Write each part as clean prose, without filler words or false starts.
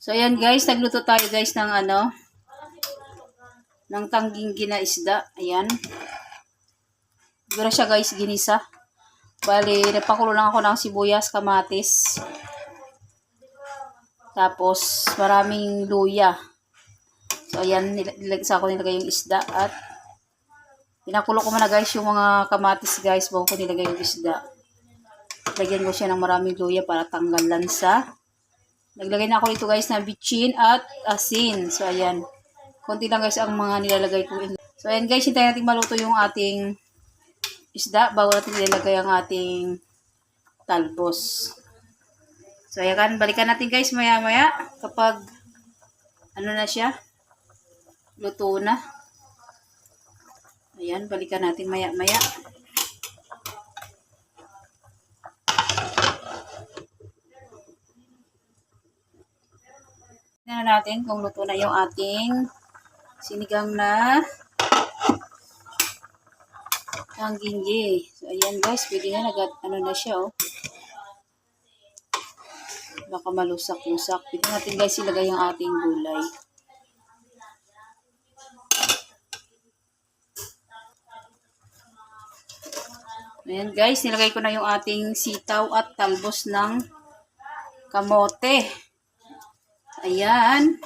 So, ayan guys, nagluto tayo guys ng ng tangging ginaisda. Ayan. Siguro siya guys, ginisa. Bali, napakulo lang ako ng sibuyas, kamatis. Tapos, maraming luya. So, ayan, nilagay yung isda at pinakulo ko muna guys yung mga kamatis guys bago ko nilagay yung isda. Lagyan ko siya ng maraming luya para tanggal lansa. Naglagay na ako dito guys ng bitchin at asin. So, ayan. Konti lang guys ang mga nilalagay ko. So, ayan guys, hintayin natin maluto yung ating isda bago natin nilalagay ang ating talbos. So, ayan, balikan natin guys maya-maya kapag ano na siya, luto na. Ayan, balikan natin maya-maya. Tingnan natin kung luto na yung ating sinigang na tangginggi. So, ayan guys, pwede na ano na siya, oh. Baka malusak-lusak. Pwede natin guys ilagay yung ating gulay. Ayan guys, nilagay ko na yung ating sitaw at talbos ng kamote. Ayan.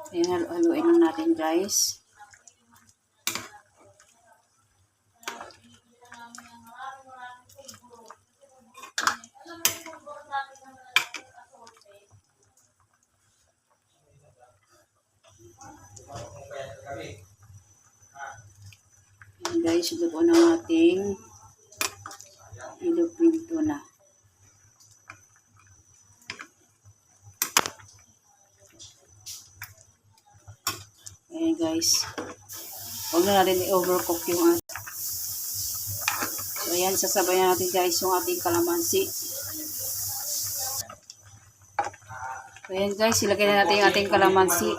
Ayan, haluin lang natin guys. Ayan guys, luto na ating ilupin tuna. Ayan guys. Huwag na natin i-overcook yung ating. So ayan, sasabayan natin guys yung ating kalamansi. So ayan guys, ilagay na natin yung ating kalamansi.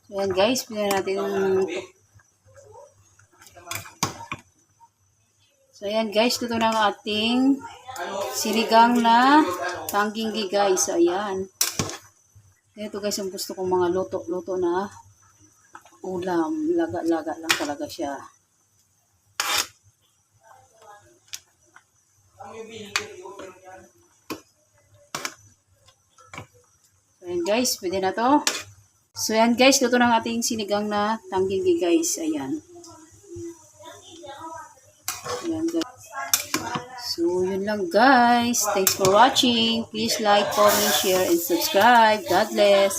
So ayan guys, pilihan natin So ayan guys, luto na ang ating sinigang na tangginggi guys. So ayan. Ito guys ang gusto kong mga luto na ulam. Laga-laga lang talaga siya. So ayan guys, pwede na to. So ayan guys, luto ng ating sinigang na tangginggi guys. Ayan. Ayan guys. So yun lang guys. Thanks for watching. Please like, comment, share, and subscribe. God bless.